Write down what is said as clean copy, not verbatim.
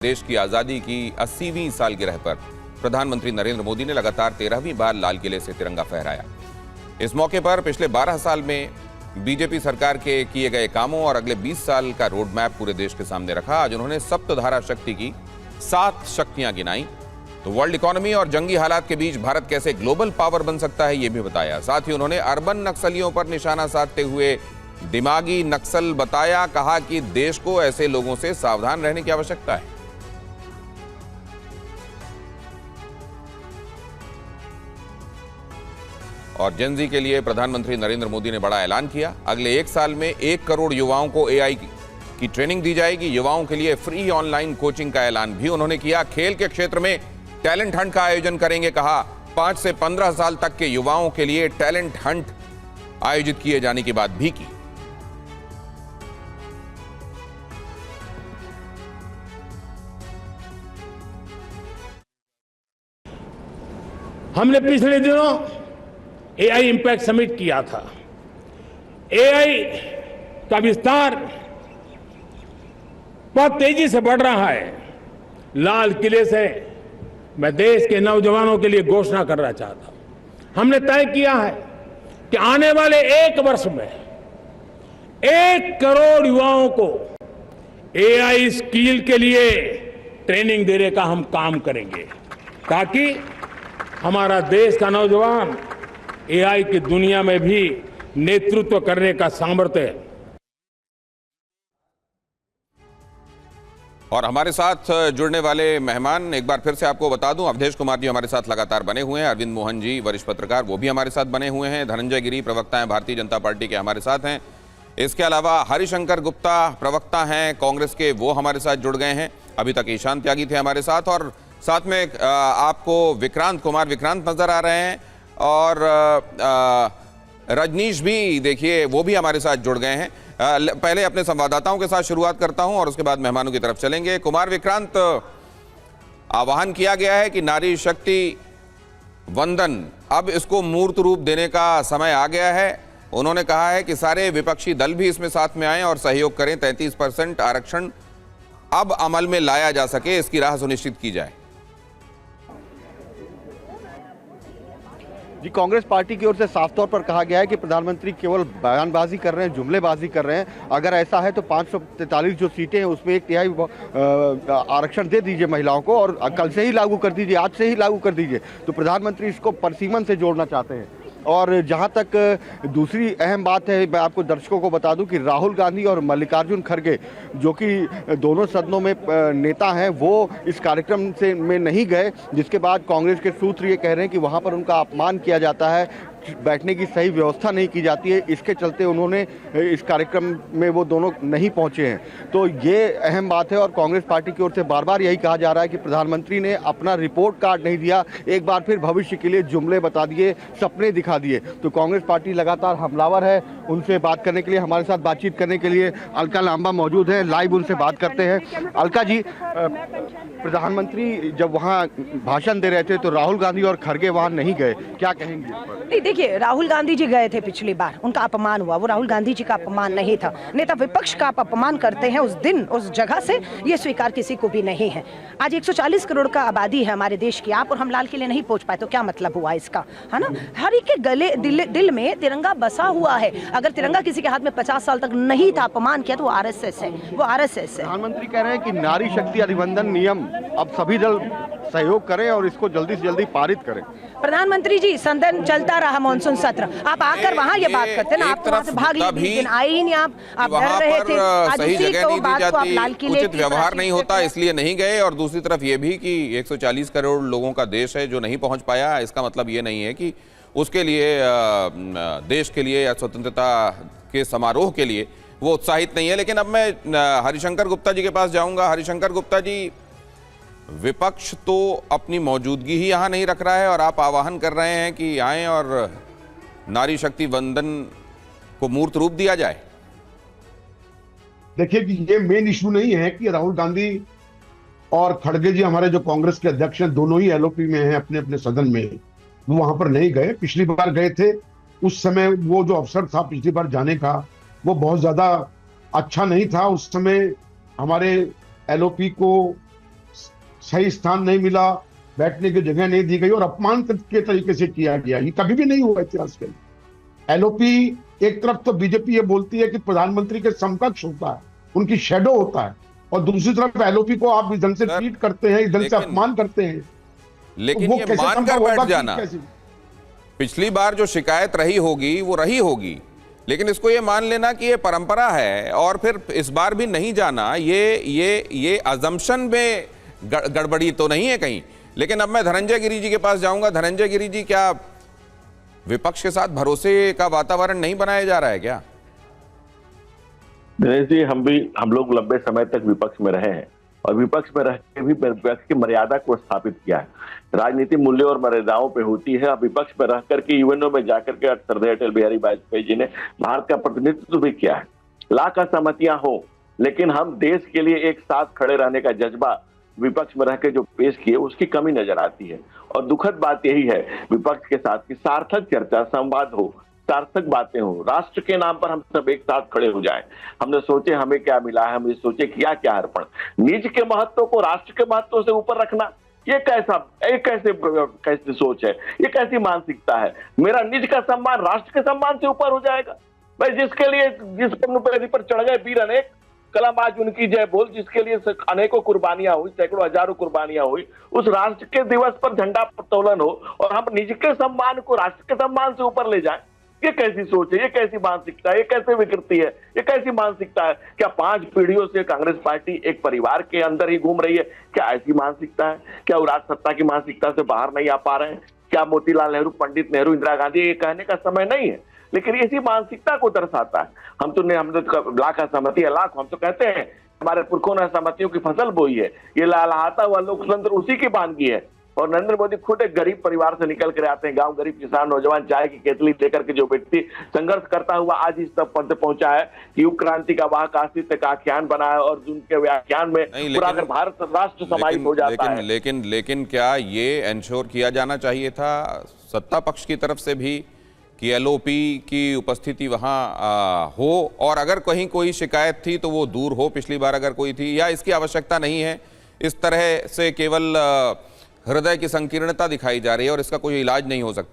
देश की आजादी की 80वीं सालगिरह पर प्रधानमंत्री नरेंद्र मोदी ने लगातार 13वीं बार लाल किले से तिरंगा फहराया। इस मौके पर पिछले 12 साल में बीजेपी सरकार के किए गए कामों और अगले 20 साल का रोड मैप पूरे देश के सामने रखा। आज उन्होंने सप्तधारा शक्ति की 7 शक्तियां गिनाई, तो वर्ल्ड इकोनॉमी और जंगी हालात के बीच भारत कैसे ग्लोबल पावर बन सकता है, यह भी बताया। साथ ही उन्होंने अर्बन नक्सलियों पर निशाना साधते हुए दिमागी नक्सल बताया। कहा कि देश को ऐसे लोगों से सावधान रहने की आवश्यकता है। और जेनजी के लिए प्रधानमंत्री नरेंद्र मोदी ने बड़ा ऐलान किया। अगले 1 साल में 1 करोड़ युवाओं को एआई की ट्रेनिंग दी जाएगी। युवाओं के लिए फ्री ऑनलाइन कोचिंग का ऐलान भी उन्होंने किया। खेल के क्षेत्र में टैलेंट हंट का आयोजन करेंगे, कहा। 5 से 15 साल तक के युवाओं के लिए टैलेंट हंट आयोजित किए जाने की बात भी की। हमने पिछले दिनों एआई इंपैक्ट समिट किया था। एआई का विस्तार बहुत तेजी से बढ़ रहा है। लाल किले से मैं देश के नौजवानों के लिए घोषणा करना चाहता हूं। हमने तय किया है कि आने वाले 1 वर्ष में 1 करोड़ युवाओं को एआई स्किल के लिए ट्रेनिंग देने का हम काम करेंगे, ताकि हमारा देश का नौजवान एआई की दुनिया में भी नेतृत्व करने का सामर्थ्य है। और हमारे साथ जुड़ने वाले मेहमान एक बार फिर से आपको बता दूं, अवधेश कुमार जी हमारे साथ लगातार बने हुए हैं। अरविंद मोहन जी वरिष्ठ पत्रकार, वो भी हमारे साथ बने हुए हैं। धनंजय गिरी प्रवक्ता हैं भारतीय जनता पार्टी के, हमारे साथ हैं। इसके अलावा हरिशंकर गुप्ता प्रवक्ता हैं कांग्रेस के, वो हमारे साथ जुड़ गए हैं। अभी तक ईशान त्यागी थे हमारे साथ, और साथ में आपको विक्रांत नजर आ रहे हैं, और रजनीश भी देखिए वो भी हमारे साथ जुड़ गए हैं। पहले अपने संवाददाताओं के साथ शुरुआत करता हूं और उसके बाद मेहमानों की तरफ चलेंगे। कुमार विक्रांत, आह्वान किया गया है कि नारी शक्ति वंदन, अब इसको मूर्त रूप देने का समय आ गया है। उन्होंने कहा है कि सारे विपक्षी दल भी इसमें साथ में आएं और सहयोग करें। 33% आरक्षण अब अमल में लाया जा सके, इसकी राह सुनिश्चित की जाए। जी, कांग्रेस पार्टी की ओर से साफ तौर पर कहा गया है कि प्रधानमंत्री केवल बयानबाजी कर रहे हैं, जुमलेबाजी कर रहे हैं। अगर ऐसा है तो 543 जो सीटें हैं उसमें 1/3 आरक्षण दे दीजिए महिलाओं को, और कल से ही लागू कर दीजिए, आज से ही लागू कर दीजिए। तो प्रधानमंत्री इसको परसीमन से जोड़ना चाहते हैं। और जहां तक दूसरी अहम बात है, मैं आपको दर्शकों को बता दूं कि राहुल गांधी और मल्लिकार्जुन खड़गे, जो कि दोनों सदनों में नेता हैं, वो इस कार्यक्रम में नहीं गए, जिसके बाद कांग्रेस के सूत्र ये कह रहे हैं कि वहां पर उनका अपमान किया जाता है, बैठने की सही व्यवस्था नहीं की जाती है। इसके चलते उन्होंने इस कार्यक्रम में वो दोनों नहीं पहुंचे हैं। तो ये अहम बात है, और कांग्रेस पार्टी की ओर से बार बार यही कहा जा रहा है कि प्रधानमंत्री ने अपना रिपोर्ट कार्ड नहीं दिया, एक बार फिर भविष्य के लिए जुमले बता दिए, सपने दिखा दिए। तो कांग्रेस पार्टी लगातार हमलावर है। उनसे बात करने के लिए, हमारे साथ बातचीत करने के लिए अलका लांबा मौजूद है। लाइव उनसे बात करते हैं। अलका जी, प्रधानमंत्री जब वहाँ भाषण दे रहे थे तो राहुल गांधी और खड़गे वहाँ नहीं गए, क्या कहेंगे? देखिए, राहुल गांधी जी गए थे पिछली बार, उनका अपमान हुआ। वो राहुल गांधी जी का अपमान नहीं था। नेता विपक्ष का आप अपमान करते हैं उस दिन, उस जगह से, ये स्वीकार किसी को भी नहीं है। आज 140 करोड़ का आबादी है हमारे देश की, आप और हम लाल किले नहीं पहुंच पाए तो क्या मतलब हुआ इसका, है ना? हर एक के गले दिल में तिरंगा बसा हुआ है। अगर तिरंगा किसी के हाथ में 50 साल तक नहीं था, अपमान किया, तो वो आरएसएस है, वो आरएसएस है। प्रधानमंत्री कह रहे हैं कि नारी शक्ति अधिनियम नियम अब सभी दल सहयोग करें और इसको जल्दी से जल्दी पारित करें। प्रधानमंत्री जी, सदन चलता रहा मानसून सत्र, आप आकर वहाँ ये बात करते ना, आप वहाँ से भाग लेकिन आए ही नहीं। आप डर रहे थे, आज सही जगह नहीं दी जाती, उचित व्यवहार नहीं होता, इसलिए नहीं गए। और दूसरी तरफ ये भी कि 140 करोड़ लोगों का देश है जो नहीं पहुंच पाया, इसका मतलब ये नहीं है कि उसके लिए, देश के लिए या स्वतंत्रता के समारोह के लिए वो उत्साहित नहीं है। लेकिन अब मैं हरिशंकर गुप्ता जी के पास जाऊंगा। हरिशंकर गुप्ता जी, विपक्ष तो अपनी मौजूदगी ही यहाँ नहीं रख रहा है, और आप आह्वान कर रहे हैं कि आएं और नारी शक्ति वंदन को मूर्त रूप दिया जाए। देखिए कि ये मेन इशू नहीं है कि राहुल गांधी और खड़गे जी, हमारे जो कांग्रेस के अध्यक्ष हैं, दोनों ही एलओपी में हैं अपने अपने सदन में, वो वहां पर नहीं गए। पिछली बार गए थे, उस समय वो जो अवसर था पिछली बार जाने का, वो बहुत ज्यादा अच्छा नहीं था। उस समय हमारे एलओपी को सही स्थान नहीं मिला, बैठने की जगह नहीं दी गई और अपमान के तरीके से किया गया। ये कभी भी नहीं हुआ इतिहास के। एलओपी एक तरफ तो बीजेपी ये बोलती है कि प्रधानमंत्री के समकक्ष होता है, उनकी शेडो होता है, और दूसरी तरफ एलओपी को आप इस ढंग से ट्रीट करते हैं, इस ढंग से अपमान करते हैं। लेकिन ये मानकर बैठ जाना, पिछली बार जो शिकायत रही होगी वो रही होगी, लेकिन इसको ये मान लेना कि ये परंपरा है और फिर इस बार भी नहीं जाना, ये अजम्पशन में गड़बड़ी तो नहीं है कहीं। लेकिन अब मैं धनंजय गिरि जी के पास जाऊंगा। धनंजय गिरि जी, क्या विपक्ष के साथ भरोसे का वातावरण नहीं बनाया जा रहा है क्या? दिनेश जी, हम लोग लंबे समय तक विपक्ष में रहे हैं और विपक्ष में रह के भी विपक्ष की मर्यादा को स्थापित किया है। राजनीति मूल्य और मर्यादाओं पे होती है। अब विपक्ष में रह करके यूएनओ में जाकर के श्रद्धेय अटल बिहारी वाजपेयी जी ने भारत का प्रतिनिधित्व भी किया है। लाख असहमतियां हो, लेकिन हम देश के लिए एक साथ खड़े रहने का जज्बा विपक्ष में रह के जो पेश किए उसकी कमी नजर आती है। और दुखद बात यही है विपक्ष के साथ कि सार्थक चर्चा, संवाद हो, सार्थक बातें हो, राष्ट्र के नाम पर हम सब एक साथ खड़े हो जाएं। हमने सोचे हमें क्या मिला है, हमने सोचे किया क्या अर्पण। निज के महत्व को राष्ट्र के महत्व से ऊपर रखना, ये कैसी सोच है, ये कैसी मानसिकता है। मेरा निज का सम्मान राष्ट्र के सम्मान से ऊपर हो जाएगा। भाई जिसके लिए जिस पगड़ी पर चढ़ गए वीर अनेक, कलम आज उनकी जय बोल, जिसके लिए अनेकों कुर्बानियां हुई, सैकड़ों हजारों कुर्बानियां हुई, उस राष्ट्र के दिवस पर झंडा उत्तोलन हो और हम निज के सम्मान को राष्ट्र के सम्मान से ऊपर ले जाएं। ये कैसी सोच है, ये कैसी मानसिकता है, ये कैसे विकृति है, ये कैसी मानसिकता है? क्या 5 पीढ़ियों से कांग्रेस पार्टी एक परिवार के अंदर ही घूम रही है? क्या ऐसी मानसिकता है? क्या वो राज सत्ता की मानसिकता से बाहर नहीं आ पा रहे हैं? क्या मोतीलाल नेहरू, पंडित नेहरू, इंदिरा गांधी, ये कहने का समय नहीं है, लेकिन इसी मानसिकता को दर्शाता है। हमने लाख असहमति है, लाख हम तो कहते हैं हमारे पुरखों ने असहमतियों की फसल बोई है। ये लहलहाता हुआ लोकतंत्र उसी की बानगी है। और नरेंद्र मोदी खुद एक गरीब परिवार से निकल कर आते हैं, गांव गरीब किसान नौजवान चाय की केतली लेकर के जो व्यक्ति संघर्ष करता हुआ आज इस तक पद पहुंचा है कि युग क्रांति का वाहक अस्तित्व का आख्यान बना है और जिनके व्याख्यान में पूरा अगर भारत राष्ट्र समाहित हो जाता है। लेकिन क्या ये एंश्योर किया जाना चाहिए था सत्ता पक्ष की तरफ से भी कि एलओपी की उपस्थिति वहां हो, और अगर कहीं कोई शिकायत थी तो वो दूर हो, पिछली बार अगर कोई थी, या इसकी आवश्यकता नहीं है, इस तरह से केवल हृदय की संकीर्णता दिखाई जा रही है और इसका कोई इलाज नहीं हो सकता?